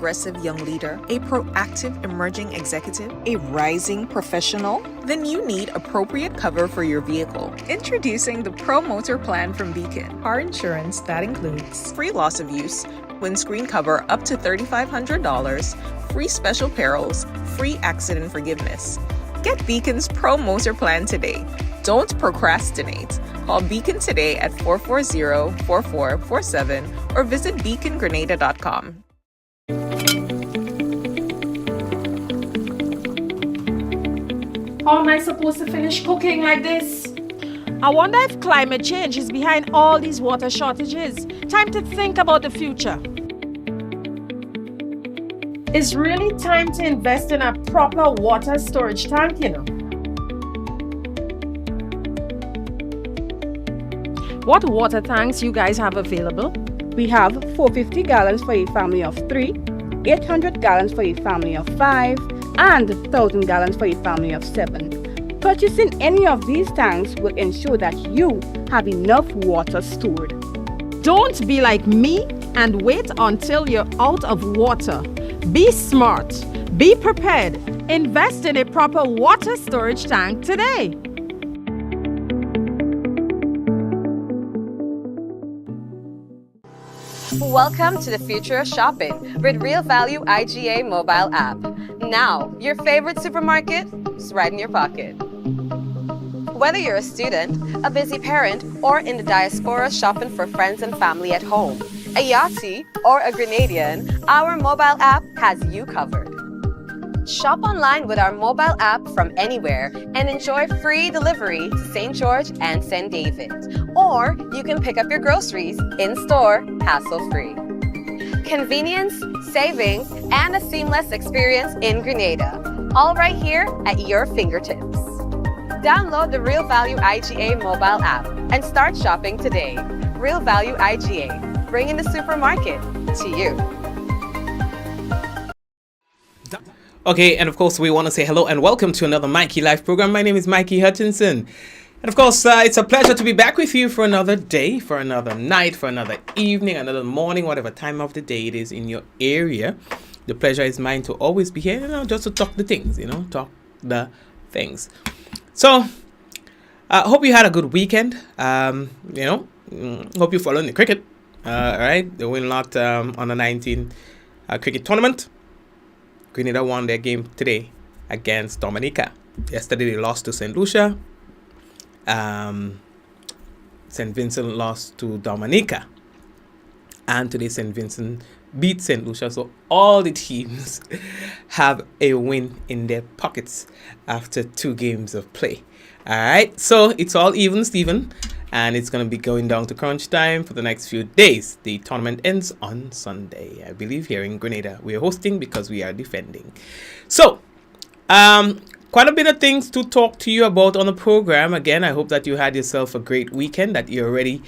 progressive young leader, a proactive emerging executive, a rising professional? Then you need appropriate cover for your vehicle. Introducing the Pro Motor Plan from Beacon. Car insurance that includes free loss of use, windscreen cover up to $3,500, free special perils, free accident forgiveness. Get Beacon's Pro Motor Plan today. Don't procrastinate. Call Beacon today at 440-4447 or visit beacongrenada.com. How am I supposed to finish cooking like this? I wonder if climate change is behind all these water shortages. Time to think about the future. It's really time to invest in a proper water storage tank, you know. What water tanks you guys have available? We have 450 gallons for a family of 3, 800 gallons for a family of 5, and 1,000 gallons for a family of 7. Purchasing any of these tanks will ensure that you have enough water stored. Don't be like me and wait until you're out of water. Be smart, be prepared, invest in a proper water storage tank today. Welcome to the future of shopping with Real Value IGA mobile app. Now, your favorite supermarket is right in your pocket. Whether you're a student, a busy parent, or in the diaspora shopping for friends and family at home, a Yachty or a Grenadian, our mobile app has you covered. Shop online with our mobile app from anywhere and enjoy free delivery to St. George and St. David. Or you can pick up your groceries in-store, hassle-free. Convenience, savings, and a seamless experience in Grenada. All right here at your fingertips. Download the Real Value IGA mobile app and start shopping today. Real Value IGA, bringing the supermarket to you. Okay, and of course we want to say hello and welcome to another Mikey Live program. My name is Mikey Hutchinson. And of course, it's a pleasure to be back with you for another day, for another night, for another evening, another morning, whatever time of the day it is in your area. The pleasure is mine to always be here, just to talk the things, talk the things. So, hope you had a good weekend. Hope you're following the cricket. All right, they win a lot on the 19 cricket tournament. Grenada won their game today against Dominica. Yesterday they lost to St. Lucia. St. Vincent lost to Dominica. And today St. Vincent beat St. Lucia. So all the teams have a win in their pockets after 2 games of play. All right, so it's all even, Stephen. And it's going to be going down to crunch time for the next few days. The tournament ends on Sunday, I believe, here in Grenada. We are hosting because we are defending. So, quite a bit of things to talk to you about on the program. Again, I hope that you had yourself a great weekend, that you're ready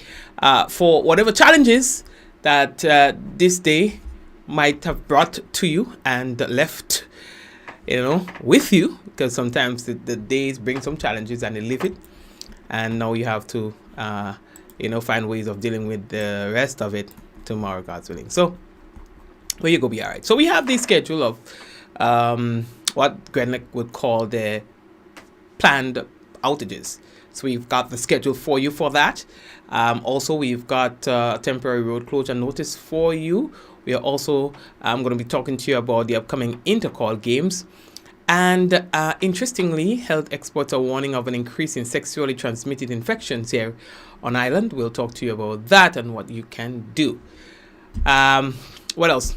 for whatever challenges that this day might have brought to you and left, with you. Because sometimes the days bring some challenges and they leave it. And now you have to, find ways of dealing with the rest of it tomorrow, God's willing. So, well, you go be all right. So we have the schedule of what Grenada would call the planned outages. So we've got the schedule for you for that. Also, we've got a temporary road closure notice for you. We are also going to be talking to you about the upcoming intercall games. And interestingly, health experts are warning of an increase in sexually transmitted infections here on island. We'll talk to you about that and what you can do. What else?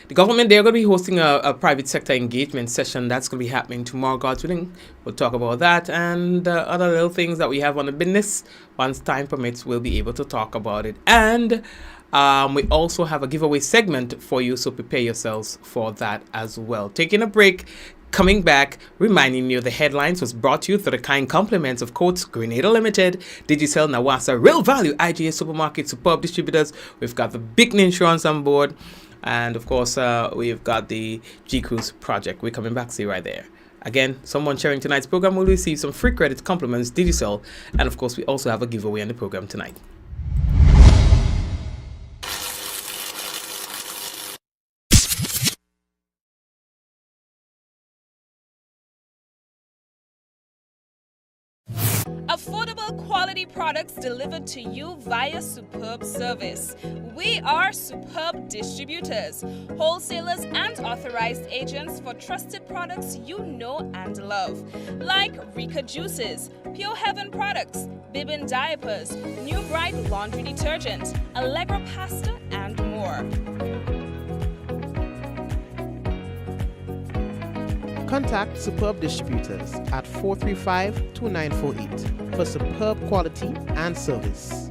The government, they're going to be hosting a private sector engagement session. That's going to be happening tomorrow, God's willing. We'll talk about that and other little things that we have on the business. Once time permits, we'll be able to talk about it. And we also have a giveaway segment for you, so prepare yourselves for that as well. Taking a break, coming back, reminding you the headlines was brought to you through the kind compliments of Coats, Grenada Limited, Digicel, Nawasa, Real Value, IGA Supermarket, Superb Distributors. We've got the Big Insurance on board. And of course, we've got the G Cruise project. We're coming back, see right there. Again, someone sharing tonight's program will receive some free credit compliments, Digicel. And of course, we also have a giveaway on the program tonight. Affordable quality products delivered to you via superb service. We are Superb Distributors, wholesalers and authorized agents for trusted products you know and love, like Rika Juices, Pure Heaven products, Bibbin diapers, New Bright laundry detergent, Allegra pasta, and more. Contact Superb Distributors at 435-2948 for superb quality and service.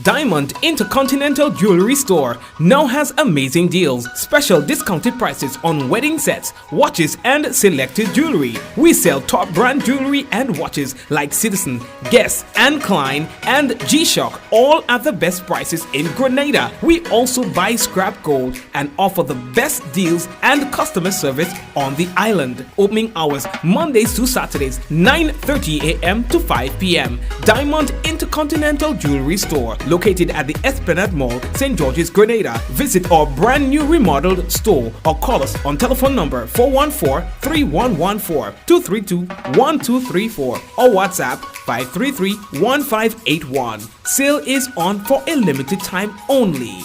Diamond Intercontinental Jewelry Store now has amazing deals, special discounted prices on wedding sets, watches, and selected jewelry. We sell top brand jewelry and watches like Citizen, Guess, and Klein, and G-Shock, all at the best prices in Grenada. We also buy scrap gold and offer the best deals and customer service on the island. Opening hours Mondays to Saturdays, 9:30 a.m. to 5 p.m. Diamond Intercontinental Jewelry Store, located at the Esplanade Mall, St. George's, Grenada. Visit our brand new remodeled store or call us on telephone number 414-3114, 232-1234 or WhatsApp 533-1581. Sale is on for a limited time only.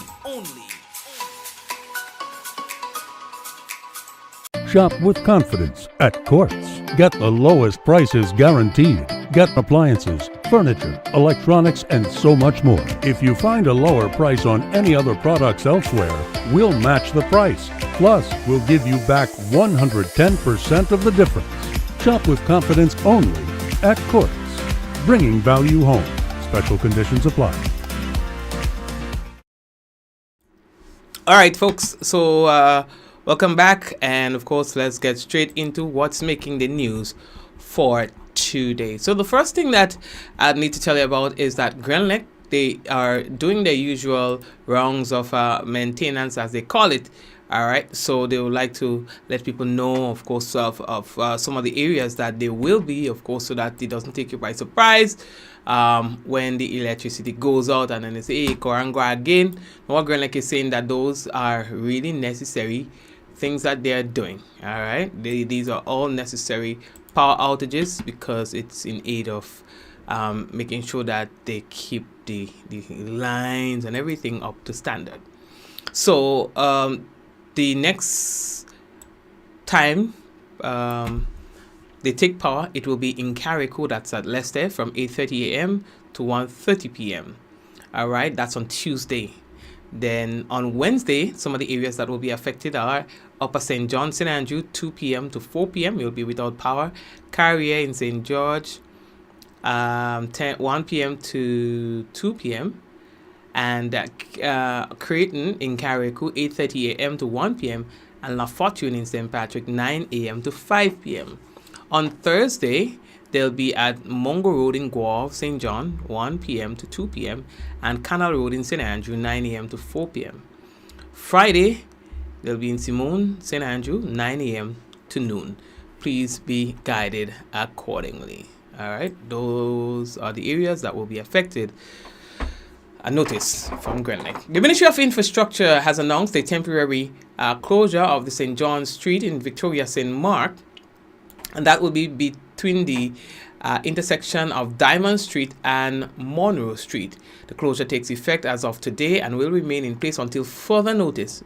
Shop with confidence at Quartz. Get the lowest prices guaranteed. Get appliances, furniture, electronics, and so much more. If you find a lower price on any other products elsewhere, we'll match the price. Plus, we'll give you back 110% of the difference. Shop with confidence only at Quartz. Bringing value home. Special conditions apply. All right, folks. So, welcome back, and of course, let's get straight into what's making the news for today. So the first thing that I need to tell you about is that Grenlec, they are doing their usual rounds of maintenance, as they call it. All right, so they would like to let people know, of course, of some of the areas that they will be, of course, so that it doesn't take you by surprise when the electricity goes out and then they say, hey, Korangwa again. What Grenlec is saying that those are really necessary things that they are doing. All right, these are all necessary power outages because it's in aid of making sure that they keep the lines and everything up to standard. So the next time they take power, it will be in Carrico, that's at Leicester, from 8:30 a.m. to 1:30 p.m. All right, that's on Tuesday. Then on Wednesday, some of the areas that will be affected are Upper St. John, St. Andrew, 2 p.m. to 4 p.m. You'll be without power. Carrier in St. George, 1 p.m. to 2 p.m. And Creighton in Carriacou, 8:30 a.m. to 1 p.m. And La Fortune in St. Patrick, 9 a.m. to 5 p.m. On Thursday, they'll be at Mungo Road in Guelph, St. John, 1 p.m. to 2 p.m. and Canal Road in St. Andrew, 9 a.m. to 4 p.m. Friday, they'll be in Simone, St. Andrew, 9 a.m. to noon. Please be guided accordingly. All right, those are the areas that will be affected. A notice from Grenlec. The Ministry of Infrastructure has announced a temporary closure of the St. John Street in Victoria St. Mark, and that will be between the intersection of Diamond Street and Monroe Street. The closure takes effect as of today and will remain in place until further notice.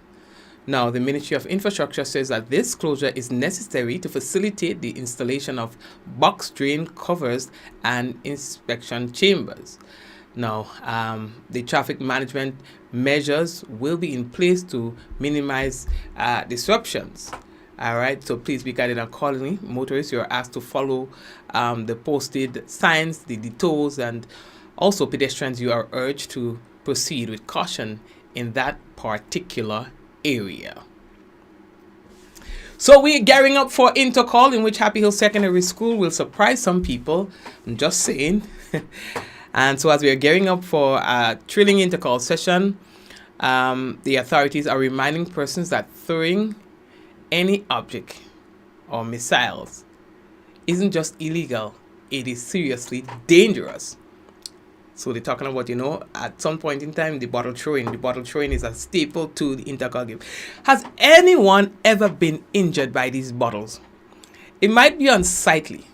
Now, the Ministry of Infrastructure says that this closure is necessary to facilitate the installation of box drain covers and inspection chambers. Now, the traffic management measures will be in place to minimize disruptions. All right, so please be guided accordingly. Motorists, you are asked to follow the posted signs, the detours, and also pedestrians, you are urged to proceed with caution in that particular area. So we're gearing up for Intercall, in which Happy Hill Secondary School will surprise some people. I'm just saying. And so as we are gearing up for a thrilling Intercall session, the authorities are reminding persons that throwing any object or missiles isn't just illegal, it is seriously dangerous. So they're talking about, at some point in time, the bottle throwing. The bottle throwing is a staple to the intercol game. Has anyone ever been injured by these bottles? It might be unsightly,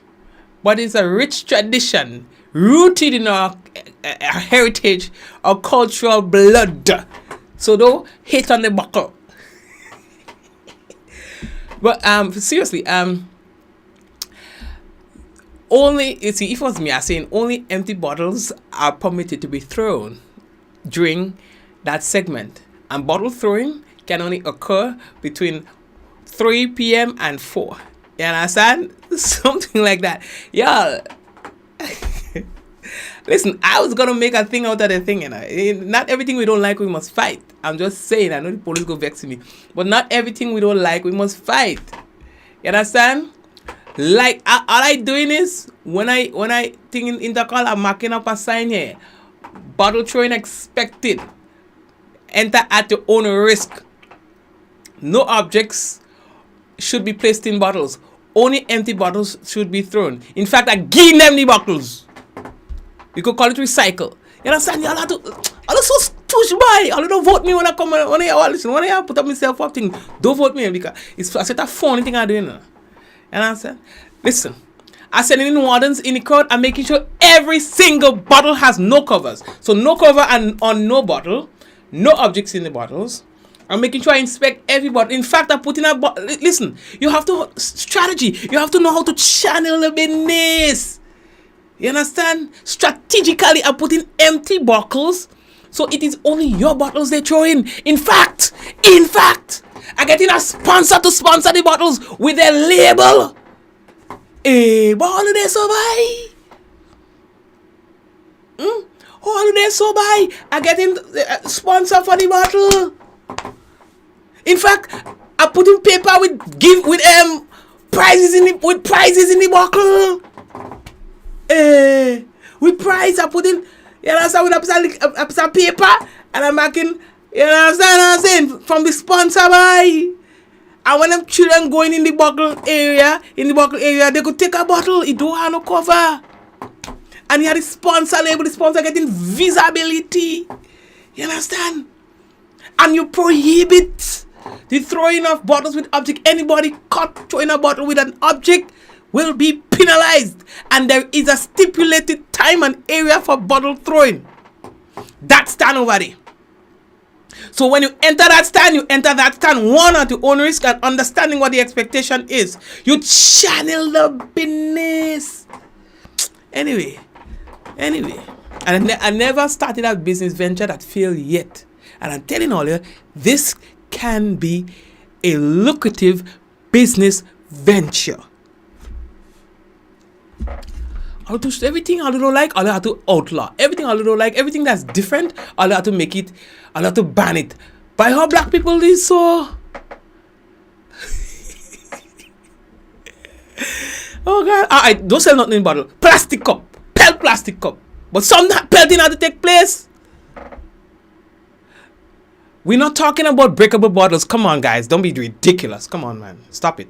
but it's a rich tradition rooted in our heritage, our cultural blood. So don't hate on the bottle. But seriously, only, you see, if it was me, I'm saying only empty bottles are permitted to be thrown during that segment. And bottle throwing can only occur between 3 p.m. and 4. You understand? Something like that. Yeah. Listen, I was going to make a thing out of the thing. Not everything we don't like, we must fight. I'm just saying, I know the police go vex me. But not everything we don't like, we must fight. You understand? Like, all I doing is, when I think in intercall, I'm marking up a sign here. Bottle throwing expected. Enter at your own risk. No objects should be placed in bottles. Only empty bottles should be thrown. In fact, I give them the bottles. You could call it recycle. You understand? Y'all have to, all so touch by. All don't vote me when I come, when I put up myself up thing. Don't vote me because it's a funny thing I'm doing. You understand? Listen, I said in wardens in the crowd, I'm making sure every single bottle has no covers. So no cover and on no bottle, no objects in the bottles. I'm making sure I inspect every bottle. In fact, I put in a bottle. Listen, you have to strategy. You have to know how to channel the business. You understand? Strategically, I put in empty bottles. So it is only your bottles they throw in. In fact, I get in a sponsor to sponsor the bottles with their label. But all of this so buy. All of this so buy. I get in sponsor for the bottle. In fact, I put in paper with prizes in the bottle. With prize I put in, you understand, with a piece of paper, and I'm making, you understand what I'm saying, from the sponsor buy. And when them children going in the bottle area, they could take a bottle, it don't have no cover. And you have the sponsor label, the sponsor getting visibility. You understand? And you prohibit the throwing of bottles with object. Anybody caught throwing a bottle with an object will be penalized. And there is a stipulated time and area for bottle throwing. That stand over there. So when you enter that stand, one at your own risk and understanding what the expectation is. You channel the business. Anyway. And I never started a business venture that failed yet. And I'm telling all you, this can be a lucrative business venture. I'll do everything I don't like, I'll have to outlaw. Everything I don't like, everything that's different, I'll have to make it, I'll have to ban it. By how black people is so... Oh God, I don't sell nothing in bottle. Plastic cup, plastic cup. But some pelting had to take place. We're not talking about breakable bottles. Come on, guys. Don't be ridiculous. Come on, man. Stop it.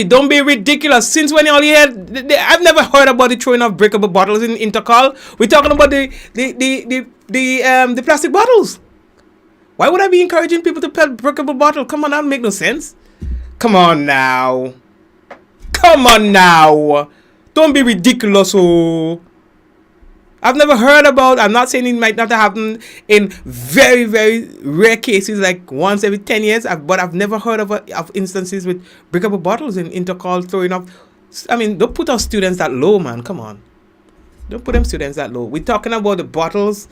Don't be ridiculous. Since when y'all here, I've never heard about the throwing of breakable bottles in intercall. We're talking about the plastic bottles. Why would I be encouraging people to pelt breakable bottle? Come on, that don't make no sense. Come on now. Don't be ridiculous. Oh. I've never heard about, I'm not saying it might not happen in very, very rare cases, like once every 10 years, but I've never heard of instances with breakable bottles in intercall throwing up. I mean, don't put our students that low, man. Come on. Don't put them students that low. We're talking about the bottles,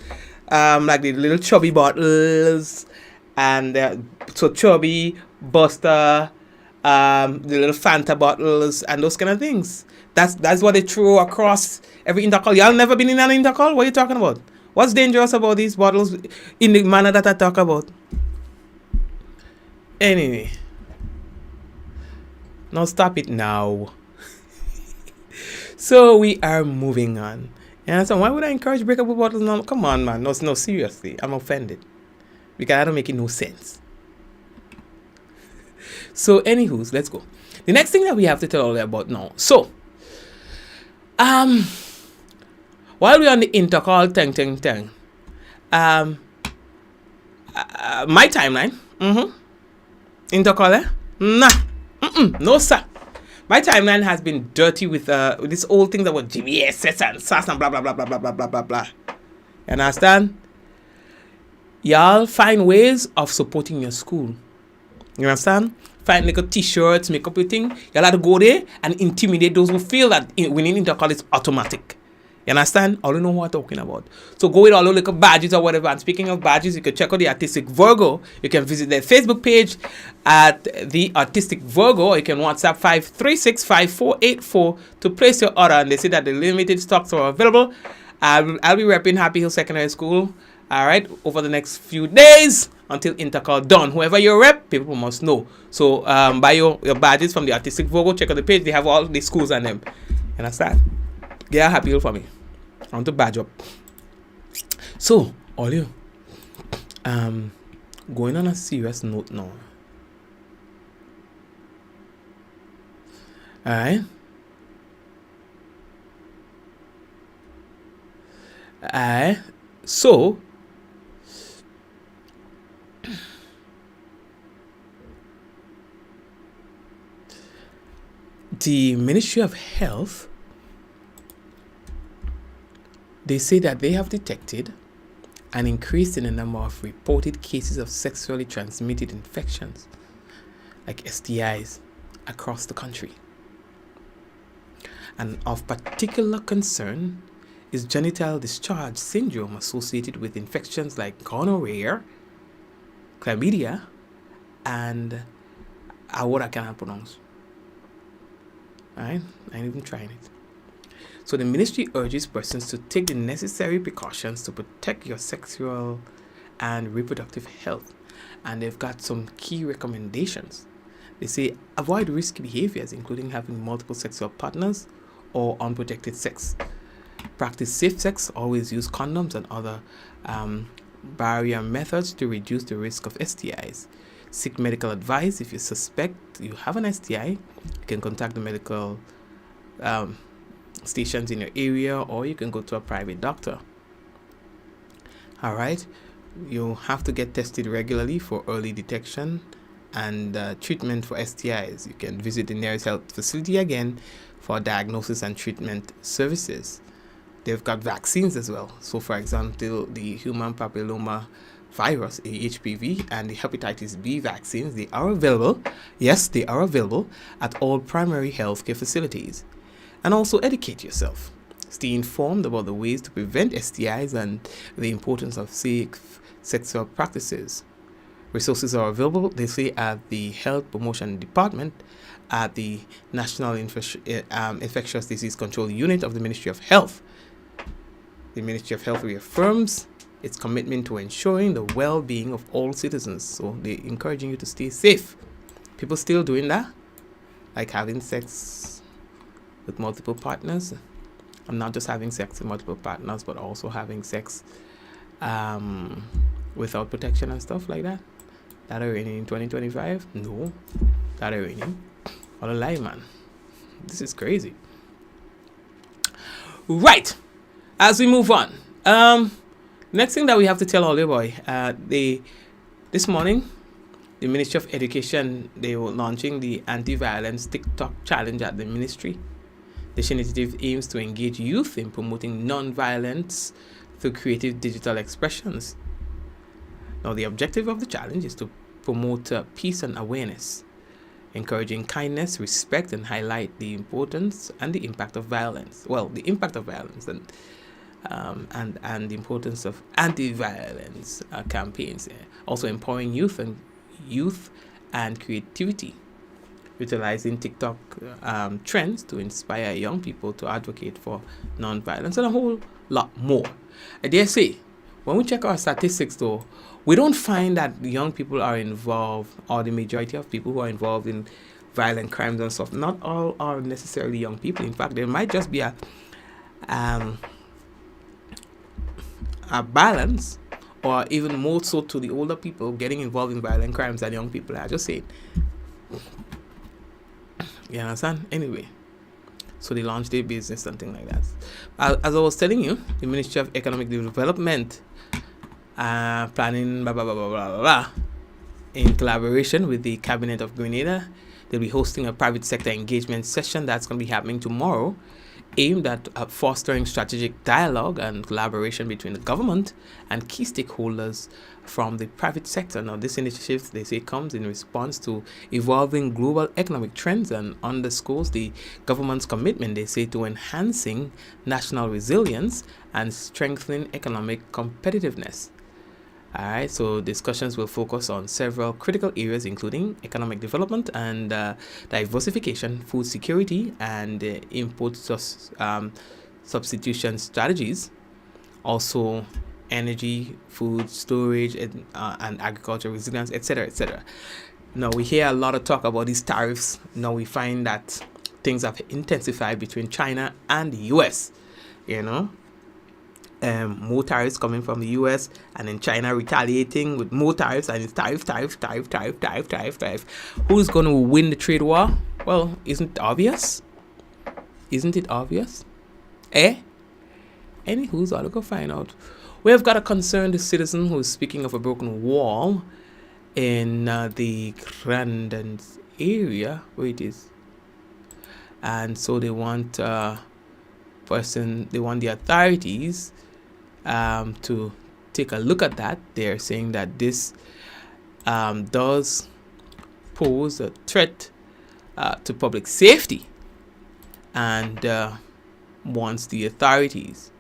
like the little chubby bottles, and so chubby, Buster, the little Fanta bottles, and those kind of things. That's what they throw across every intercall. Y'all never been in an intercall? What are you talking about? What's dangerous about these bottles in the manner that I talk about? Anyway. Now stop it now. So we are moving on. And so why would I encourage breakable bottles now? Come on, man. No, seriously. I'm offended. Because I don't make it no sense. So anywho's, let's go. The next thing that we have to tell you about now. So, while we're on the intercall thing, my timeline, intercall, nah, no sir. My timeline has been dirty with this old thing about GBS and SAS and blah blah blah blah blah blah blah blah blah. You understand? Y'all find ways of supporting your school. You understand? Find little t-shirts, make up your thing. Y'all have to go there and intimidate those who feel that winning intercall is automatic. You understand? I don't know what I'm talking about. So go with all the little badges or whatever. And speaking of badges, you can check out the Artistic Virgo. You can visit their Facebook page at the Artistic Virgo, or you can WhatsApp 536-5484 to place your order. And they say that the limited stocks are available. I'll be repping Happy Hill Secondary School, all right, over the next few days until intercall done. Whoever you rep, people must know. So buy your badges from the Artistic Virgo. Check out the page. They have all the schools on them. You understand? Get a Happy Hill for me. I want to badge up. So, all you, going on a serious note now. Alright? So, the Ministry of Health, they say that they have detected an increase in the number of reported cases of sexually transmitted infections, like STIs, across the country. And of particular concern is genital discharge syndrome associated with infections like gonorrhea, chlamydia, and what I cannot pronounce. Alright? I ain't even trying it. So the ministry urges persons to take the necessary precautions to protect your sexual and reproductive health. And they've got some key recommendations. They say avoid risky behaviors, including having multiple sexual partners or unprotected sex. Practice safe sex, always use condoms and other barrier methods to reduce the risk of STIs. Seek medical advice. If you suspect you have an STI, you can contact the medical stations in your area, or you can go to a private doctor. All right, you have to get tested regularly for early detection and treatment for STIs. You can visit the nearest health facility again for diagnosis and treatment services. They've got vaccines as well. So, for example, the human papilloma virus, HPV, and the hepatitis B vaccines, they are available. Yes, they are available at all primary healthcare facilities. And also educate yourself. Stay informed about the ways to prevent STIs and the importance of safe sexual practices. Resources are available, they say, at the Health Promotion Department at the National Infectious Disease Control Unit of the Ministry of Health. The Ministry of Health reaffirms its commitment to ensuring the well-being of all citizens. So they're encouraging you to stay safe. People still doing that, like having sex with multiple partners. I'm not just having sex with multiple partners, but also having sex without protection and stuff like that. That are raining in 2025? No, that are raining. What a lie, man. This is crazy. Right. As we move on, next thing that we have to tell all boy, this morning, the Ministry of Education, they were launching the anti-violence TikTok challenge at the ministry. This initiative aims to engage youth in promoting non-violence through creative digital expressions. Now, the objective of the challenge is to promote peace and awareness, encouraging kindness, respect, and highlight the importance and the impact of violence. Well, the impact of violence and the importance of anti-violence campaigns. Also empowering youth and creativity, utilizing TikTok trends to inspire young people to advocate for non-violence, and a whole lot more. I dare say, when we check our statistics though, we don't find that young people are involved, or the majority of people who are involved in violent crimes and stuff. Not all are necessarily young people. In fact, there might just be a balance, or even more so to the older people getting involved in violent crimes than young people. I just say it. You understand? Anyway, So they launched their business, something like that. As I was telling you, the Ministry of Economic Development planning blah, blah, blah, blah, blah, blah, blah, in collaboration with the Cabinet of Grenada, they'll be hosting a private sector engagement session that's going to be happening tomorrow, aimed at fostering strategic dialogue and collaboration between the government and key stakeholders from the private sector. Now, this initiative, they say, comes in response to evolving global economic trends and underscores the government's commitment, they say, to enhancing national resilience and strengthening economic competitiveness. All right, so discussions will focus on several critical areas, including economic development and diversification, food security, and import substitution strategies. Also, energy, food storage, and agriculture resilience, etc., etc. Now, we hear a lot of talk about these tariffs. Now, we find that things have intensified between China and the U.S., you know. More tariffs coming from the US, and then China retaliating with more tariffs, and it's tariff. Who's going to win the trade war? Well, isn't it obvious? Isn't it obvious? Anywho's all go find out. We have got a concerned citizen who is speaking of a broken wall in the Grandens area where it is, and so they want the authorities to take a look at that. They're saying that this does pose a threat to public safety, and wants the authorities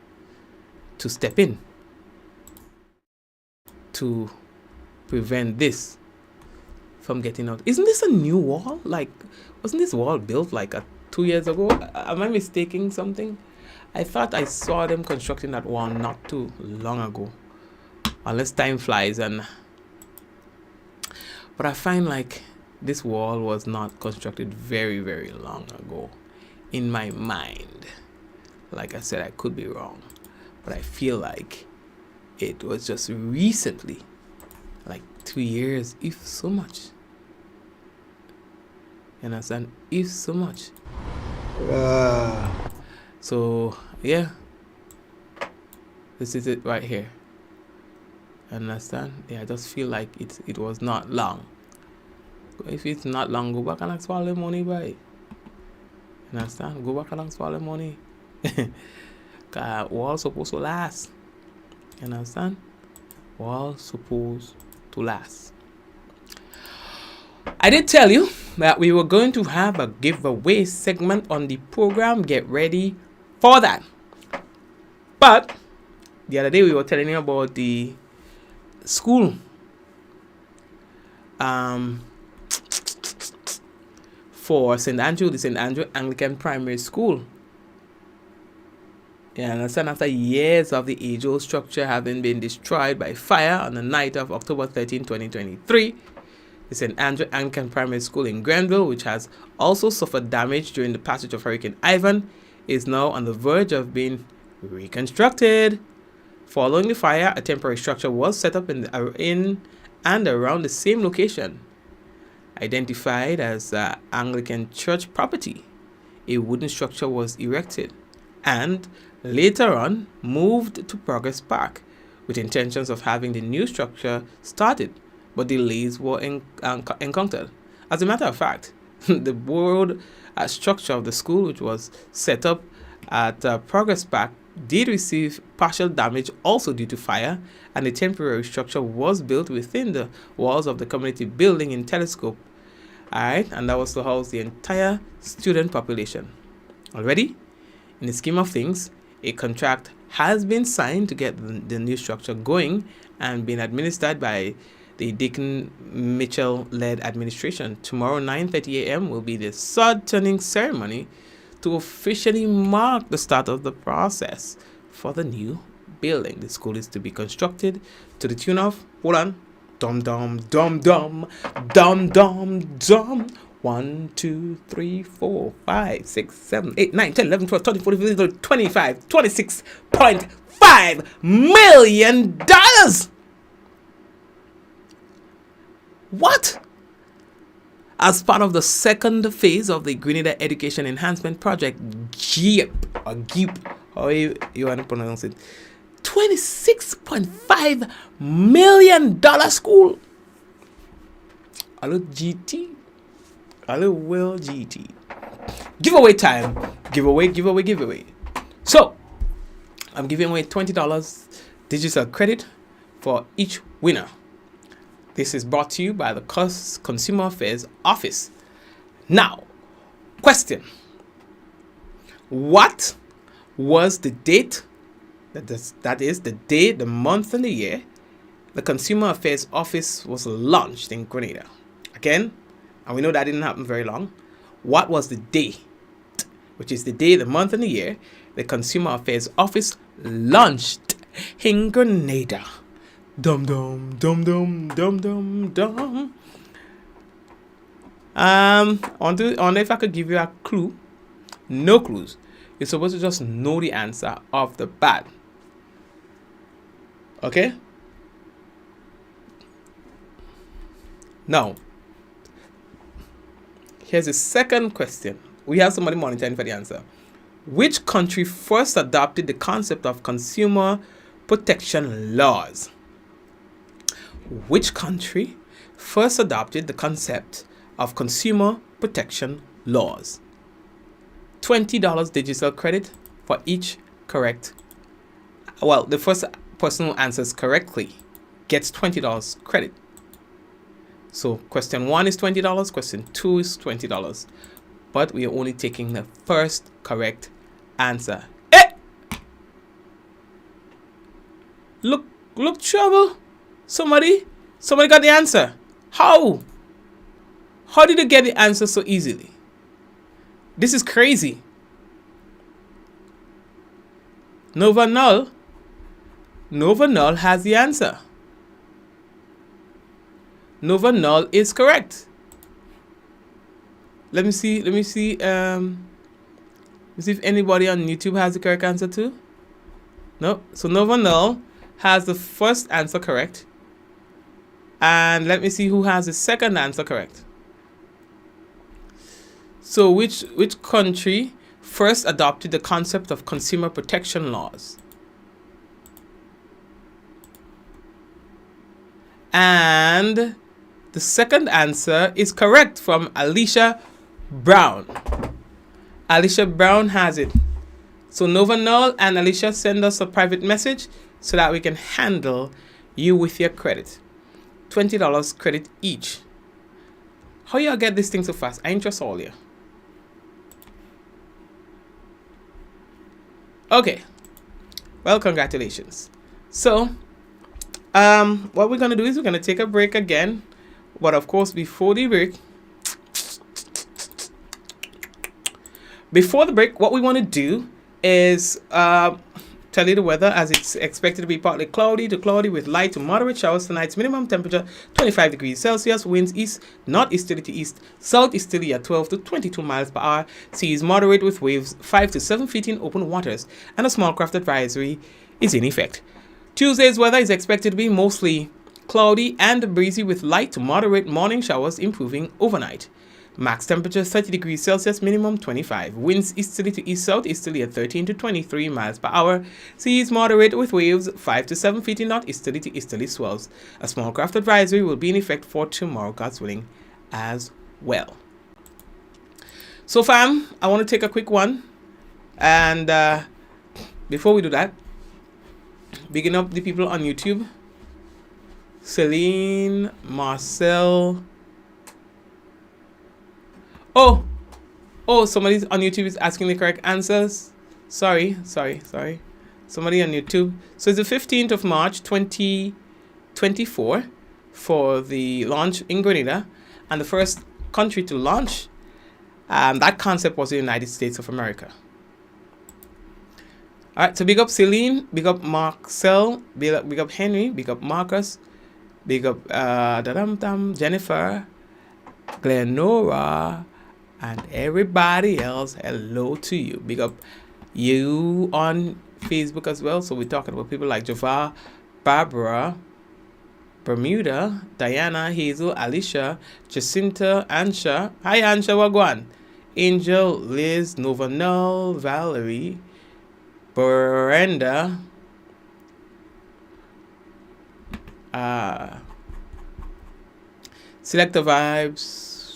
to step in to prevent this from getting out. Isn't this a new wall? Like, wasn't this wall built like 2 years ago? Am I mistaking something? I thought I saw them constructing that wall not too long ago, unless time flies. But I find like this wall was not constructed very, very long ago in my mind. Like I said, I could be wrong, but I feel like it was just recently, like 2 years, if so much. You understand? If so much. So, yeah, this is it right here. Understand? Yeah, I just feel like it was not long. If it's not long, go back and ask for the money, boy. Understand? Go back and ask for the money. Wall supposed to last. Understand? Wall supposed to last. I did tell you that we were going to have a giveaway segment on the program. Get ready for that. But the other day we were telling you about the school for St. Andrew, the St. Andrew Anglican Primary School. Yeah, understand, after years of the age-old structure having been destroyed by fire on the night of October 13, 2023, the St. Andrew Anglican Primary School in Grenville, which has also suffered damage during the passage of Hurricane Ivan, is now on the verge of being reconstructed. Following the fire, a temporary structure was set up in and around the same location. Identified as Anglican church property, a wooden structure was erected and later on moved to Progress Park with intentions of having the new structure started, but delays were encountered. As a matter of fact, the board structure of the school, which was set up at Progress Park, did receive partial damage also due to fire, and the temporary structure was built within the walls of the community building in Telescope. Alright, and that was to house the entire student population. Already, in the scheme of things, a contract has been signed to get the new structure going and being administered by the Deacon Mitchell-led administration. Tomorrow, 9:30 a.m. will be the sod-turning ceremony to officially mark the start of the process for the new building. The school is to be constructed to the tune of, hold on, dum dum dum dum dum dum dum. 1, 2, 3, 4, 5, 6, 7, 8, 9, 10, 11, 12, 13, 14, 15, 25, $26.5 million. What? as part of the second phase of the Grenada Education Enhancement Project, GEEP, or GEEP, how you want to pronounce it, $26.5 million school. Hello, GT. Hello, well, GT. Giveaway time. Giveaway. So, I'm giving away $20 digital credit for each winner. This is brought to you by the Consumer Affairs Office. Now, question. What was the date, that is the day, the month, and the year the Consumer Affairs Office was launched in Grenada? Again, and we know that didn't happen very long. What was the day, which is the day, the month, and the year the Consumer Affairs Office launched in Grenada? Dum dum dum dum dum dum dum. I wonder if I could give you a clue. No clues. You're supposed to just know the answer off the bat. Okay? Now, here's the second question. We have somebody monitoring for the answer. Which country first adopted the concept of consumer protection laws? Which country first adopted the concept of consumer protection laws? $20 digital credit for each correct. Well, the first person who answers correctly gets $20 credit. So question 1 is $20, question 2 is $20. But we are only taking the first correct answer. Eh! Look, trouble. Somebody got the answer. How? How did you get the answer so easily? This is crazy. Nova Null has the answer. Nova Null is correct. Let me see if anybody on YouTube has the correct answer too. No. So Nova Null has the first answer correct. And let me see who has the second answer correct. So which country first adopted the concept of consumer protection laws? And the second answer is correct from Alicia Brown. Alicia Brown has it. So Nova Null and Alicia, send us a private message so that we can handle you with your credit. $20 credit each. How y'all get this thing so fast? I ain't trust all you. Okay. Well, congratulations. So, what we're going to do is we're going to take a break again. But of course, before the break, what we want to do is tell you the weather, as it's expected to be partly cloudy to cloudy with light to moderate showers. Tonight's minimum temperature 25 degrees Celsius, winds east northeasterly to east southeasterly at 12 to 22 miles per hour, seas moderate with waves 5 to 7 feet in open waters, and a small craft advisory is in effect. Tuesday's weather is expected to be mostly cloudy and breezy with light to moderate morning showers, improving overnight. Max temperature 30 degrees Celsius, minimum 25. Winds easterly to east southeasterly at 13 to 23 miles per hour. Seas moderate with waves 5 to 7 feet in northeasterly to easterly swells. A small craft advisory will be in effect for tomorrow, God's willing, as well. So fam, I want to take a quick one. And before we do that, bigging up the people on YouTube. Celine, Marcel. Oh, somebody on YouTube is asking the correct answers. Sorry. Somebody on YouTube. So it's the 15th of March, 2024 for the launch in Grenada. And the first country to launch that concept was the United States of America. All right, so big up Celine, big up Marcel, big up Henry, big up Marcus, big up Jennifer, Glenora, and everybody else. Hello to you. Big up you on Facebook as well. So we're talking about people like Java, Barbara, Bermuda, Diana, Hazel, Alicia, Jacinta, Ansha. Hi Ansha, wagwan. Angel, Liz, Nova Null, Valerie, Brenda, Selector Vibes,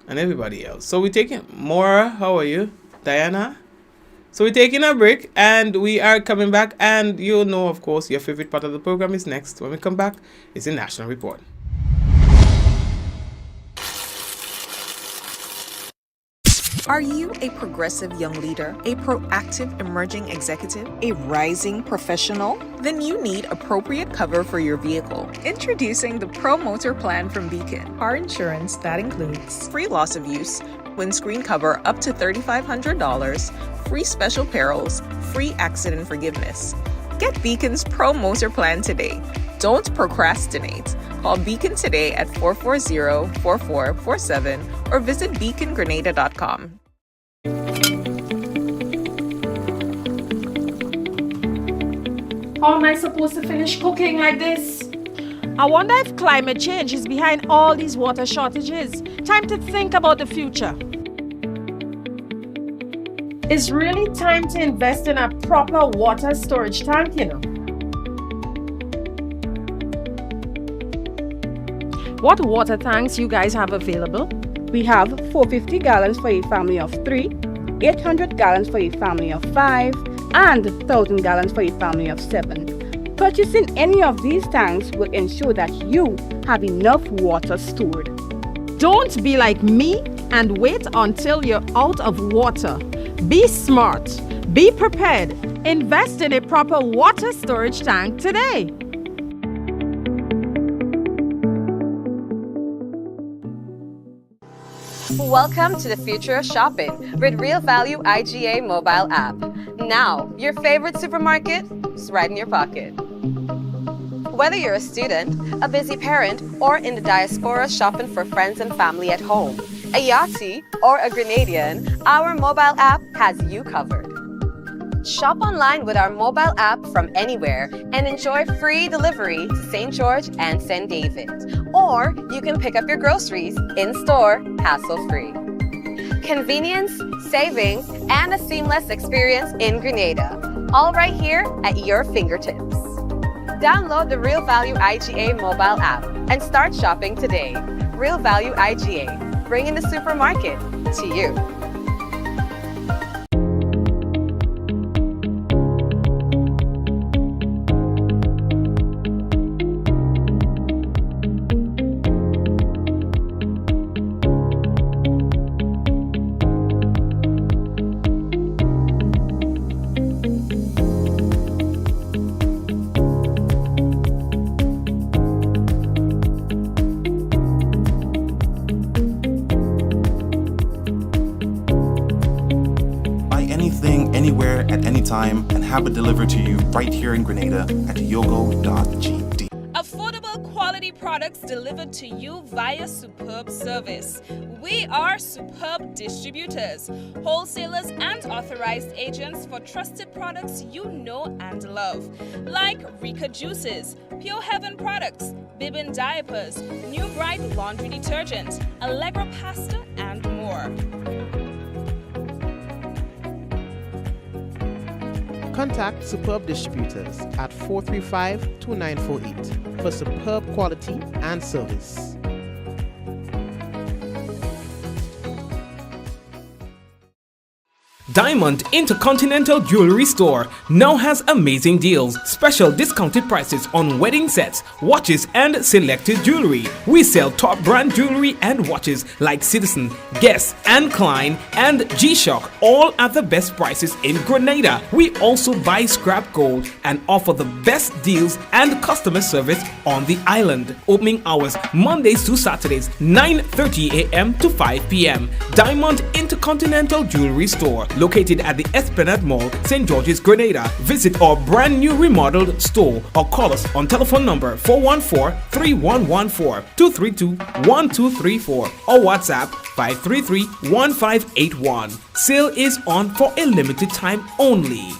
and everybody else. So we're taking Maura, how are you? Diana? So we're taking a break and we are coming back, and you know, of course, your favorite part of the program is next. When we come back, it's a national report. Are you a progressive young leader, a proactive emerging executive, a rising professional? Then you need appropriate cover for your vehicle. Introducing the Pro Motor Plan from Beacon. Car insurance that includes free loss of use, windscreen cover up to $3,500, free special perils, free accident forgiveness. Get Beacon's Pro Motor Plan today. Don't procrastinate. Call Beacon today at 440-4447 or visit beacongrenada.com. How am I supposed to finish cooking like this? I wonder if climate change is behind all these water shortages. Time to think about the future. It's really time to invest in a proper water storage tank, you know. What water tanks you guys have available? We have 450 gallons for a family of 3, 800 gallons for a family of 5, and 1,000 gallons for a family of 7. Purchasing any of these tanks will ensure that you have enough water stored. Don't be like me and wait until you're out of water. Be smart. Be prepared. Invest in a proper water storage tank today. Welcome to the future of shopping with Real Value IGA mobile app. Now, your favorite supermarket is right in your pocket. Whether you're a student, a busy parent, or in the diaspora shopping for friends and family at home, a Yachty or a Grenadian, our mobile app has you covered. Shop online with our mobile app from anywhere and enjoy free delivery to St. George and St. David. Or you can pick up your groceries in-store, hassle-free. Convenience, savings, and a seamless experience in Grenada. All right here at your fingertips. Download the Real Value IGA mobile app and start shopping today. Real Value IGA, bringing the supermarket to you. Anywhere at any time and have it delivered to you right here in Grenada at yogo.gd. Affordable quality products delivered to you via Superb Service. We are Superb Distributors, wholesalers and authorized agents for trusted products you know and love, like Rika Juices, Pure Heaven products, Bibbin diapers, New Bright laundry detergent, Allegra pasta, and more. Contact Superb Distributors at 435-2948 for superb quality and service. Diamond Intercontinental Jewelry Store now has amazing deals, special discounted prices on wedding sets, watches, and selected jewelry. We sell top brand jewelry and watches like Citizen, Guess, and Klein, and G-Shock, all at the best prices in Grenada. We also buy scrap gold and offer the best deals and customer service on the island. Opening hours Mondays to Saturdays, 9:30 a.m. to 5 p.m. Diamond Intercontinental Jewelry Store, located at the Esplanade Mall, St. George's, Grenada. Visit our brand new remodeled store or call us on telephone number 414-3114, 232-1234 or WhatsApp 533-1581. Sale is on for a limited time only.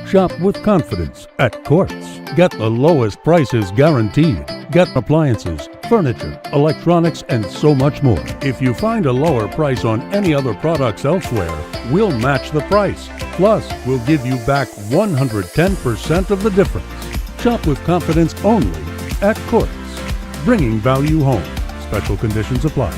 Shop with confidence at Quartz. Get the lowest prices guaranteed. Get appliances, furniture, electronics, and so much more. If you find a lower price on any other products elsewhere, we'll match the price. Plus, we'll give you back 110% of the difference. Shop with confidence only at Quartz. Bringing value home. Special conditions apply.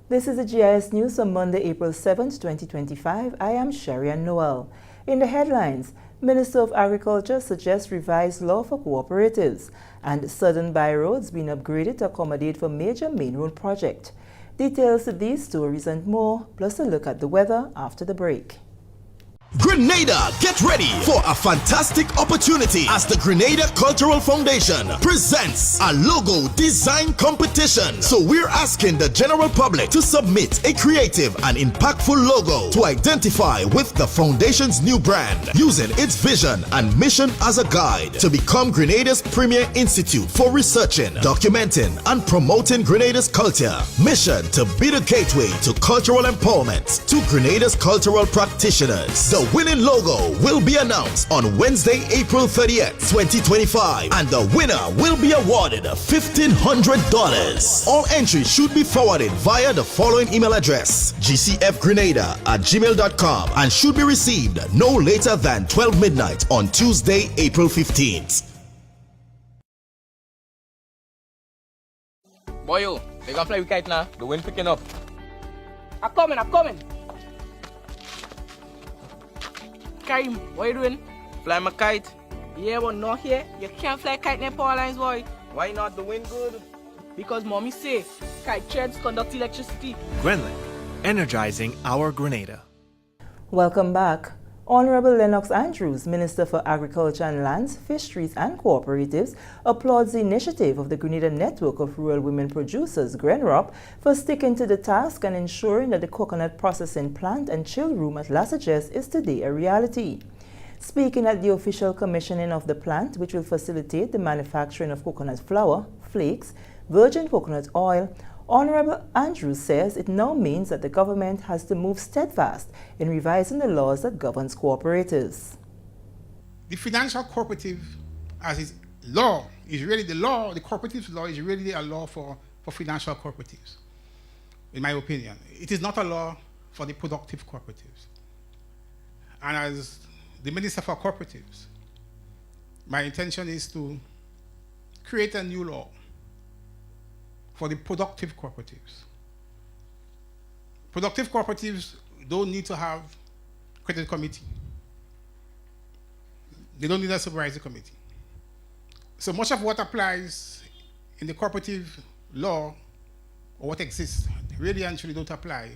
This is the GIS News on Monday, April 7th, 2025. I am Sharian Noel. In the headlines, Minister of Agriculture suggests revised law for cooperatives, and southern byroads being upgraded to accommodate for major main road project. Details to these stories and more, plus a look at the weather after the break. Grenada, get ready for a fantastic opportunity as the Grenada Cultural Foundation presents a logo design competition. So we're asking the general public to submit a creative and impactful logo to identify with the foundation's new brand, using its vision and mission as a guide to become Grenada's premier institute for researching, documenting, and promoting Grenada's culture. Mission to be the gateway to cultural empowerment to Grenada's cultural practitioners. The winning logo will be announced on Wednesday, April 30th, 2025, and the winner will be awarded $1,500. All entries should be forwarded via the following email address: gcfgrenada@gmail.com, and should be received no later than 12 midnight on Tuesday, April 15th. Boy, yo, they gonna fly with kite now. The wind picking up. I'm coming. Karim, what you doing? Fly my kite. Yeah, but not here. You can't fly kite near power lines, boy. Why not? The wind good. Because mommy say kite threads conduct electricity. Grenland, energizing our Grenada. Welcome back. Honorable Lennox Andrews, Minister for Agriculture and Lands, Fisheries and Cooperatives, applauds the initiative of the Grenada Network of Rural Women Producers, GrenROP, for sticking to the task and ensuring that the coconut processing plant and chill room at Lasajes is today a reality. Speaking at the official commissioning of the plant, which will facilitate the manufacturing of coconut flour, flakes, virgin coconut oil, Honorable Andrews says it now means that the government has to move steadfast in revising the laws that governs cooperatives. The financial cooperative, as its law, is really the law. The cooperatives law is really a law for financial cooperatives, in my opinion. It is not a law for the productive cooperatives. And as the Minister for Cooperatives, my intention is to create a new law for the productive cooperatives. Productive cooperatives don't need to have credit committee. They don't need a supervisory committee. So much of what applies in the cooperative law, or what exists, really and truly don't apply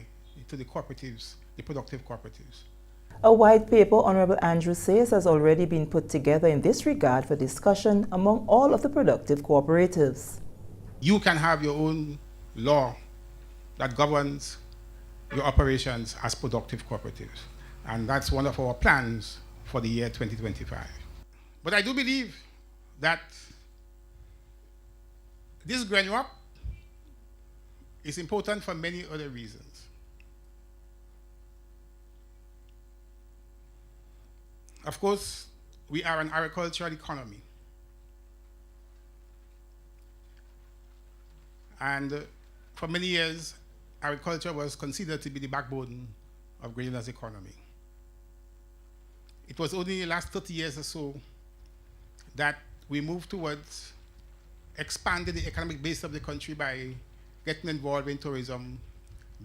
to the cooperatives, the productive cooperatives. A white paper, Honorable Andrews says, has already been put together in this regard for discussion among all of the productive cooperatives. You can have your own law that governs your operations as productive cooperatives. And that's one of our plans for the year 2025. But I do believe that this GrenROP is important for many other reasons. Of course, we are an agricultural economy. And for many years, agriculture was considered to be the backbone of Grenada's economy. It was only in the last 30 years or so that we moved towards expanding the economic base of the country by getting involved in tourism,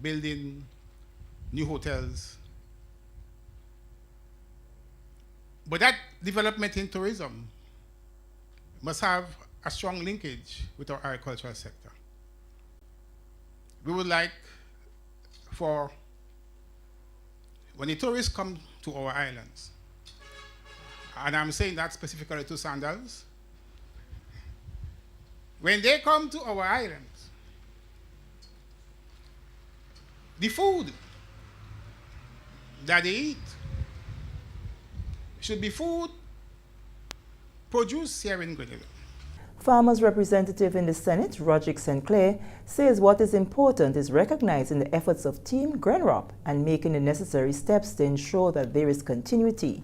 building new hotels. But that development in tourism must have a strong linkage with our agricultural sector. We would like for, when the tourists come to our islands, and I'm saying that specifically to Sandals, when they come to our islands, the food that they eat should be food produced here in Grenada. Farmers' representative in the Senate, Roderick St. Clair, says what is important is recognizing the efforts of Team Grenrop and making the necessary steps to ensure that there is continuity.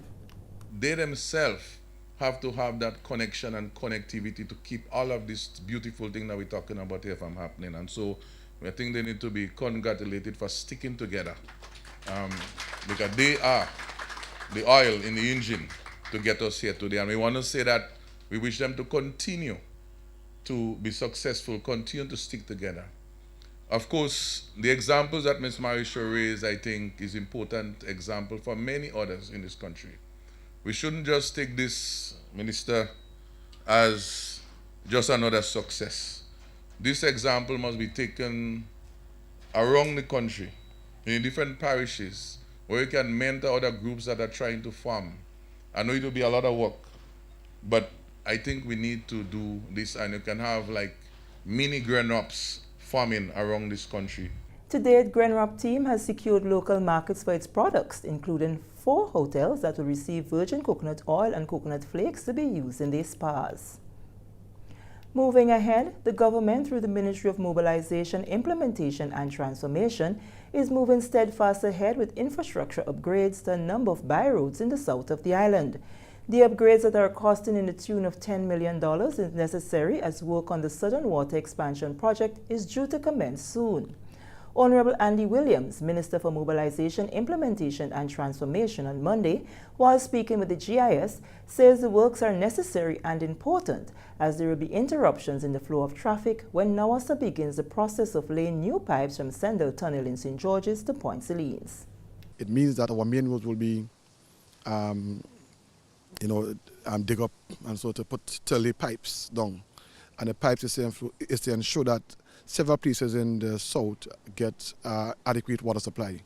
They themselves have to have that connection and connectivity to keep all of this beautiful thing that we're talking about here from happening. And so I think they need to be congratulated for sticking together because they are the oil in the engine to get us here today. And we want to say that we wish them to continue to be successful, continue to stick together. Of course, the examples that Ms. Marisha raised, I think, is important example for many others in this country. We shouldn't just take this, Minister, as just another success. This example must be taken around the country, in different parishes, where you can mentor other groups that are trying to farm. I know it will be a lot of work, but I think we need to do this, and you can have like mini Grenops farming around this country. To date, Grenrop team has secured local markets for its products, including 4 hotels that will receive virgin coconut oil and coconut flakes to be used in their spas. Moving ahead, the government, through the Ministry of Mobilization, Implementation and Transformation, is moving steadfast ahead with infrastructure upgrades to a number of byroads in the south of the island. The upgrades that are costing in the tune of $10 million is necessary as work on the Southern Water Expansion Project is due to commence soon. Honorable Andy Williams, Minister for Mobilization, Implementation and Transformation, on Monday, while speaking with the GIS, says the works are necessary and important as there will be interruptions in the flow of traffic when NAWASA begins the process of laying new pipes from Sendell Tunnel in St. George's to Point Celines. It means that our main roads will be dig up and so to lay pipes down. And the pipes is to ensure that several places in the south get adequate water supply.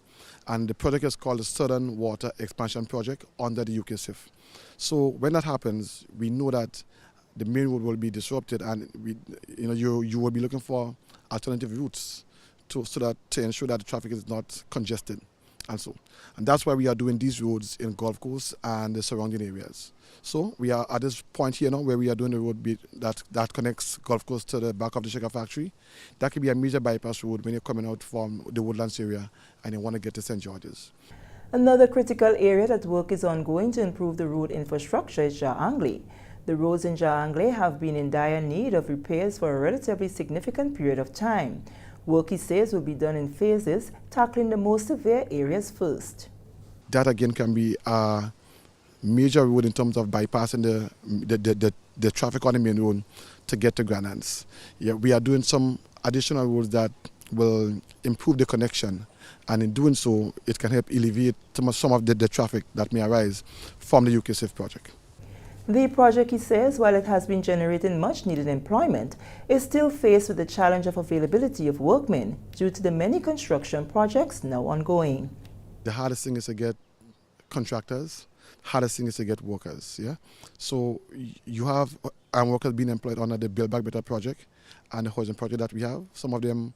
And the project is called the Southern Water Expansion Project under the UKSIF. So when that happens, we know that the main road will be disrupted, and you will be looking for alternative routes to ensure that the traffic is not congested. And that's why we are doing these roads in Gulf Coast and the surrounding areas. So we are at this point here now where we are doing the road that connects Gulf Coast to the back of the sugar factory. That could be a major bypass road when you're coming out from the Woodlands area and you want to get to St. George's. Another critical area that work is ongoing to improve the road infrastructure is Ja-Anglais. The roads in Ja-Anglais have been in dire need of repairs for a relatively significant period of time. Work, he says, will be done in phases, tackling the most severe areas first. That again can be a major road in terms of bypassing the traffic on the main road to get to Grandlands. Yeah, we are doing some additional roads that will improve the connection, and in doing so, it can help alleviate some of the traffic that may arise from the UKSIF project. The project, he says, while it has been generating much needed employment, is still faced with the challenge of availability of workmen due to the many construction projects now ongoing. The hardest thing is to get contractors, hardest thing is to get workers. Yeah, so you have workers being employed under the Build Back Better project and the housing project that we have. Some of them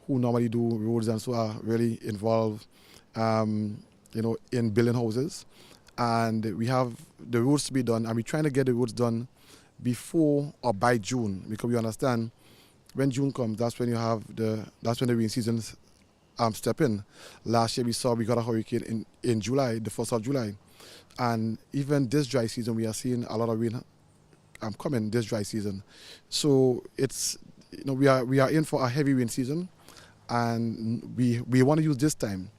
who normally do roads and so are really involved, in building houses. And we have the roads to be done, and we're trying to get the roads done before or by June, because we understand when June comes, that's when the rain seasons step in. Last year we got a hurricane in July, the 1st of July, and even this dry season we are seeing a lot of rain coming this dry season. So it's we are in for a heavy rain season, and we want to use this time,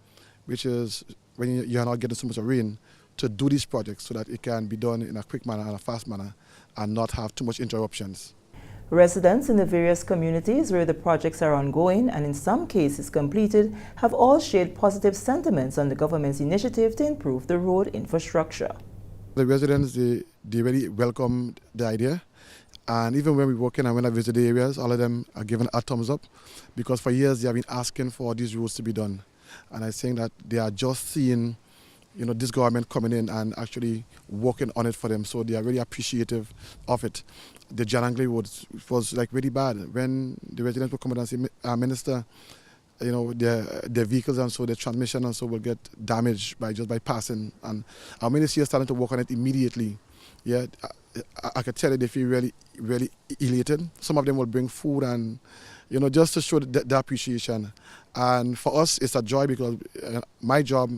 which is when you're not getting so much rain, to do these projects so that it can be done in a quick manner and a fast manner and not have too much interruptions. Residents in the various communities where the projects are ongoing and in some cases completed have all shared positive sentiments on the government's initiative to improve the road infrastructure. The residents, they really welcomed the idea. And even when we walk in and when I visit the areas, all of them are given a thumbs up because for years they have been asking for these roads to be done. And I think that they are just seeing, this government coming in and actually working on it for them. So they are really appreciative of it. The Janangle Road was like really bad. When the residents would come in and say, Minister, their vehicles and so their transmission and so will get damaged just by passing. And our ministry is starting to work on it immediately. Yeah, I could tell you they feel really, really elated. Some of them will bring food and, just to show the appreciation. And for us, it's a joy because my job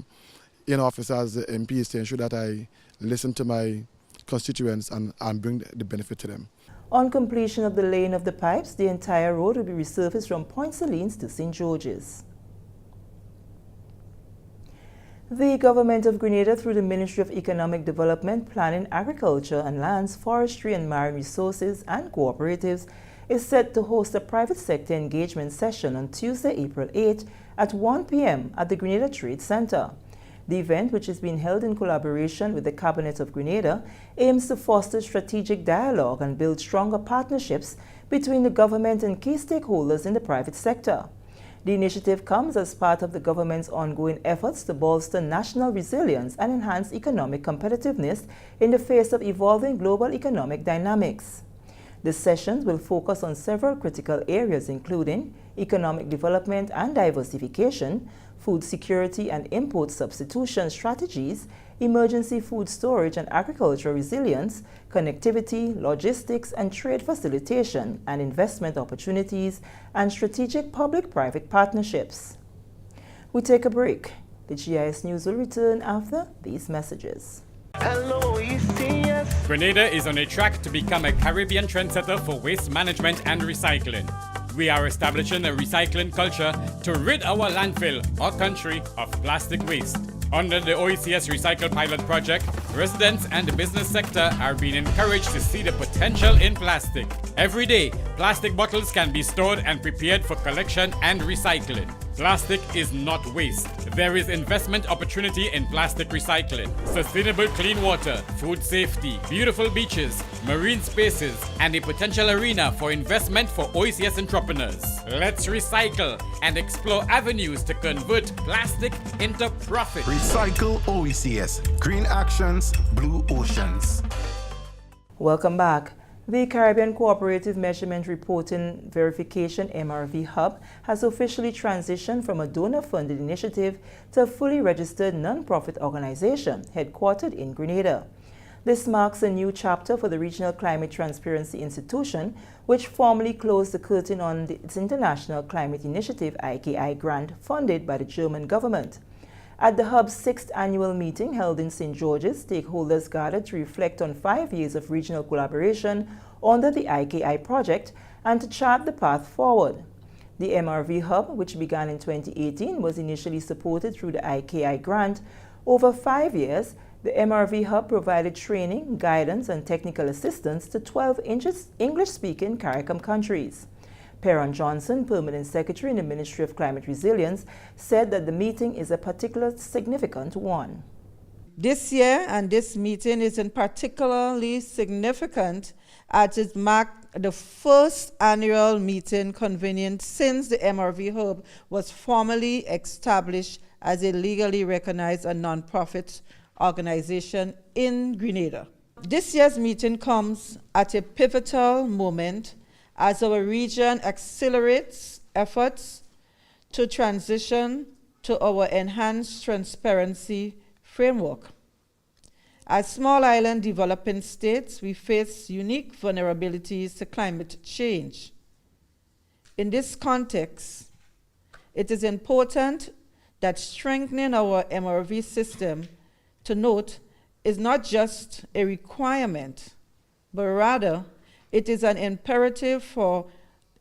in office as the MP is to ensure that I listen to my constituents and bring the benefit to them. On completion of the laying of the pipes, the entire road will be resurfaced from Point Salines to St. George's. The Government of Grenada, through the Ministry of Economic Development, Planning, Agriculture and Lands, Forestry and Marine Resources and Cooperatives, is set to host a private sector engagement session on Tuesday, April 8 at 1 p.m. at the Grenada Trade Center. The event, which is being held in collaboration with the Cabinet of Grenada, aims to foster strategic dialogue and build stronger partnerships between the government and key stakeholders in the private sector. The initiative comes as part of the government's ongoing efforts to bolster national resilience and enhance economic competitiveness in the face of evolving global economic dynamics. The sessions will focus on several critical areas including economic development and diversification, food security and import substitution strategies, emergency food storage and agricultural resilience, connectivity, logistics and trade facilitation, and investment opportunities, and strategic public-private partnerships. We take a break. The GIS News will return after these messages. Grenada is on a track to become a Caribbean trendsetter for waste management and recycling. We are establishing a recycling culture to rid our landfill, our country, of plastic waste. Under the OECS Recycle Pilot Project, residents and the business sector are being encouraged to see the potential in plastic. Every day, plastic bottles can be stored and prepared for collection and recycling. Plastic is not waste. There is investment opportunity in plastic recycling, sustainable clean water, food safety, beautiful beaches, marine spaces, and a potential arena for investment for OECS entrepreneurs. Let's recycle and explore avenues to convert plastic into profit. Recycle OECS. Green actions, blue oceans. Welcome back. The Caribbean Cooperative Measurement Reporting Verification MRV Hub has officially transitioned from a donor-funded initiative to a fully registered non-profit organization headquartered in Grenada. This marks a new chapter for the Regional Climate Transparency Institution, which formally closed the curtain on its International Climate Initiative IKI grant funded by the German government. At the Hub's 6th annual meeting held in St. George's, stakeholders gathered to reflect on 5 years of regional collaboration under the IKI project and to chart the path forward. The MRV Hub, which began in 2018, was initially supported through the IKI grant. Over 5 years, the MRV Hub provided training, guidance, and technical assistance to 12 English-speaking CARICOM countries. Perron Johnson, Permanent Secretary in the Ministry of Climate Resilience, said that the meeting is a particularly significant one. This year and this meeting is particularly significant as it marked the first annual meeting convened since the MRV Hub was formally established as a legally recognized and non-profit organization in Grenada. This year's meeting comes at a pivotal moment as our region accelerates efforts to transition to our enhanced transparency framework. As small island developing states, we face unique vulnerabilities to climate change. In this context, it is important that strengthening our MRV system, to note, is not just a requirement, but rather it is an imperative for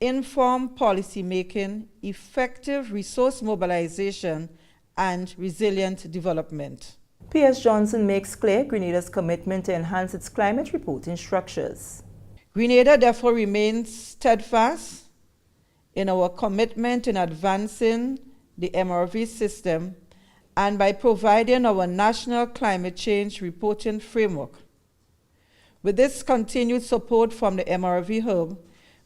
informed policy making, effective resource mobilization, and resilient development. P.S. Johnson makes clear Grenada's commitment to enhance its climate reporting structures. Grenada therefore remains steadfast in our commitment in advancing the MRV system and by providing our national climate change reporting framework. With this continued support from the MRV Hub,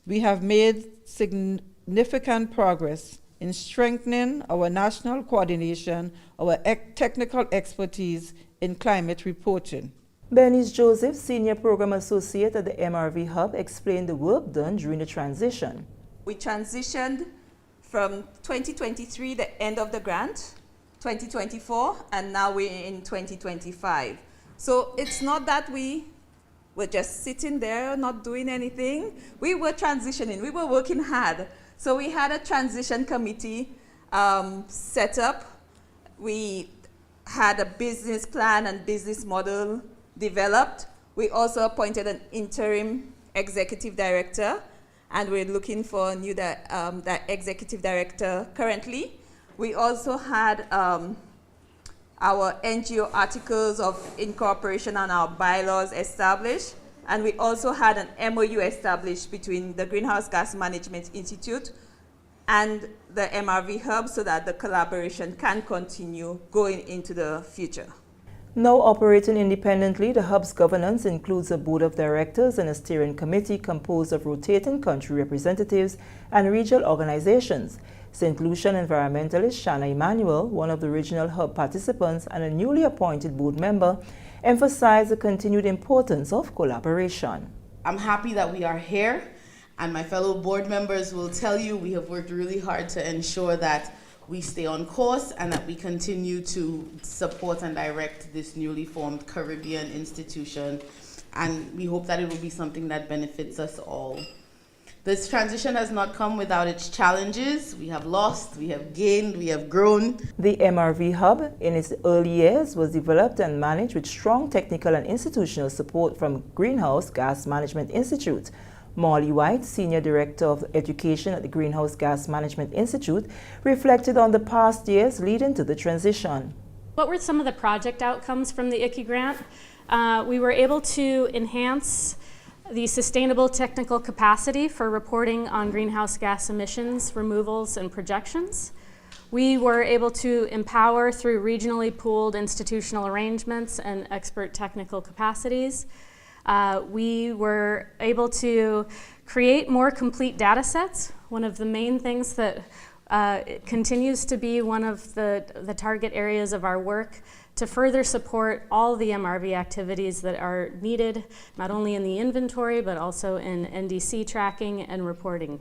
we have made significant progress in strengthening our national coordination, our technical expertise in climate reporting. Bernice Joseph, Senior Program Associate at the MRV Hub, explained the work done during the transition. We transitioned from 2023, the end of the grant, 2024, and now we're in 2025. So it's not that we were just sitting there not doing anything. We were transitioning, we were working hard. So we had a transition committee set up. We had a business plan and business model developed. We also appointed an interim executive director, and we're looking for a new executive director currently. We also had our NGO articles of incorporation and our bylaws established, and we also had an MOU established between the Greenhouse Gas Management Institute and the MRV Hub so that the collaboration can continue going into the future. Now operating independently, the Hub's governance includes a board of directors and a steering committee composed of rotating country representatives and regional organizations. St. Lucian environmentalist Shanna Emanuel, one of the regional Hub participants and a newly appointed board member, emphasized the continued importance of collaboration. I'm happy that we are here, and my fellow board members will tell you we have worked really hard to ensure that we stay on course and that we continue to support and direct this newly formed Caribbean institution, and we hope that it will be something that benefits us all. This transition has not come without its challenges. We have lost, we have gained, we have grown. The MRV Hub, in its early years, was developed and managed with strong technical and institutional support from Greenhouse Gas Management Institute. Molly White, Senior Director of Education at the Greenhouse Gas Management Institute, reflected on the past years leading to the transition. What were some of the project outcomes from the ICI grant? We were able to enhance the sustainable technical capacity for reporting on greenhouse gas emissions, removals, and projections. We were able to empower through regionally pooled institutional arrangements and expert technical capacities. We were able to create more complete data sets. One of the main things that continues to be one of the target areas of our work to further support all the MRV activities that are needed, not only in the inventory, but also in NDC tracking and reporting.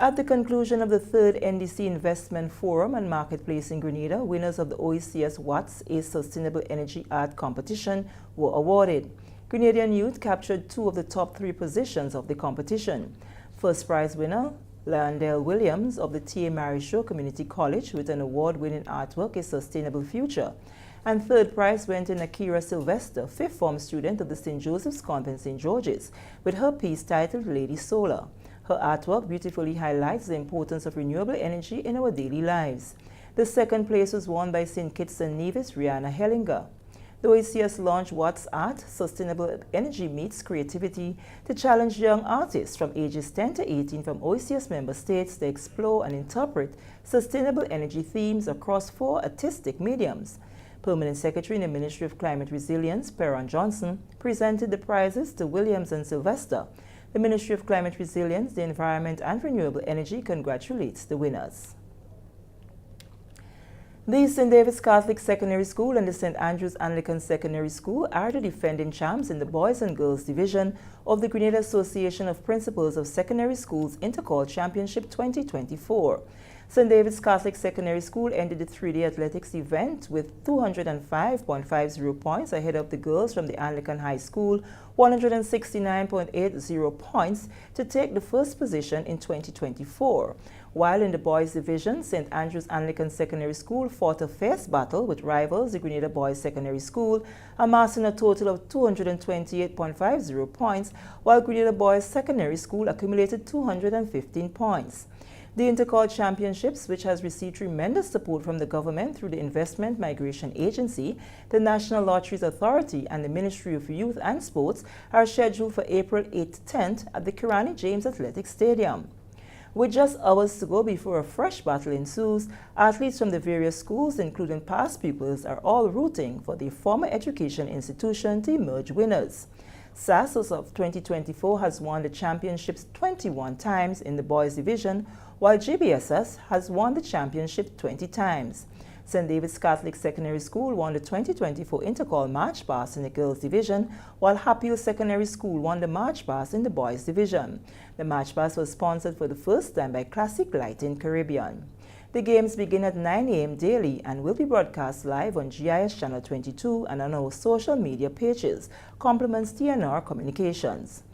At the conclusion of the third NDC Investment Forum and Marketplace in Grenada, winners of the OECS What's a Sustainable Energy Art competition were awarded. Grenadian youth captured 2 of the top 3 positions of the competition. First prize winner, Landell Williams of the T.A. Marisho Community College with an award-winning artwork, A Sustainable Future. And third prize went to Nakira Sylvester, 5th form student of the St. Joseph's Convent St. George's, with her piece titled Lady Solar. Her artwork beautifully highlights the importance of renewable energy in our daily lives. The second place was won by St. Kitts and Nevis' Rihanna Hellinger. The OECS launched What's Art? Sustainable Energy Meets Creativity to challenge young artists from ages 10 to 18 from OECS member states to explore and interpret sustainable energy themes across 4 artistic mediums. Permanent Secretary in the Ministry of Climate Resilience, Perron Johnson, presented the prizes to Williams and Sylvester. The Ministry of Climate Resilience, the Environment and Renewable Energy congratulates the winners. The St. David's Catholic Secondary School and the St. Andrew's Anglican Secondary School are the defending champs in the Boys and Girls Division of the Grenada Association of Principals of Secondary Schools Intercall Championship 2024. St. David's Catholic Secondary School ended the 3-day athletics event with 205.50 points ahead of the girls from the Anglican High School, 169.80 points to take the first position in 2024. While in the boys division, St. Andrew's Anglican Secondary School fought a fierce battle with rivals, the Grenada Boys Secondary School, amassing a total of 228.50 points, while Grenada Boys Secondary School accumulated 215 points. The Intercol Championships, which has received tremendous support from the government through the Investment Migration Agency, the National Lotteries Authority, and the Ministry of Youth and Sports, are scheduled for April 8-10th at the Kirani James Athletic Stadium. With just hours to go before a fresh battle ensues, athletes from the various schools, including past pupils, are all rooting for the former education institution to emerge winners. SASOS of 2024 has won the championships 21 times in the boys division, while GBSS has won the championship 20 times. St. David's Catholic Secondary School won the 2024 Intercol March Pass in the girls division, while Happy Secondary School won the March Pass in the boys division. The March Pass was sponsored for the first time by Classic Lighting Caribbean. The games begin at 9 a.m. daily and will be broadcast live on GIS Channel 22 and on our social media pages. Compliments TNR Communications.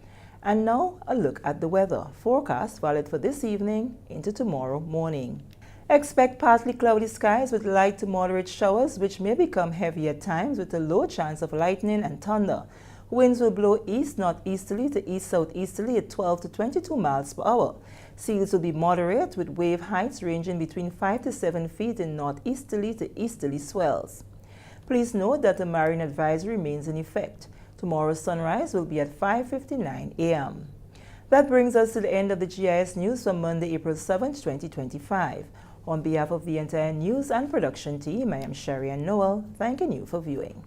And now, a look at the weather. Forecast valid for this evening into tomorrow morning. Expect partly cloudy skies with light to moderate showers, which may become heavy at times with a low chance of lightning and thunder. Winds will blow east-northeasterly to east-southeasterly at 12 to 22 miles per hour. Seas will be moderate with wave heights ranging between 5 to 7 feet in northeasterly to easterly swells. Please note that the marine advisory remains in effect. Tomorrow's sunrise will be at 5:59 a.m. That brings us to the end of the GIS News for Monday, April 7, 2025. On behalf of the entire news and production team, I am Sherry Ann Noel, thanking you for viewing.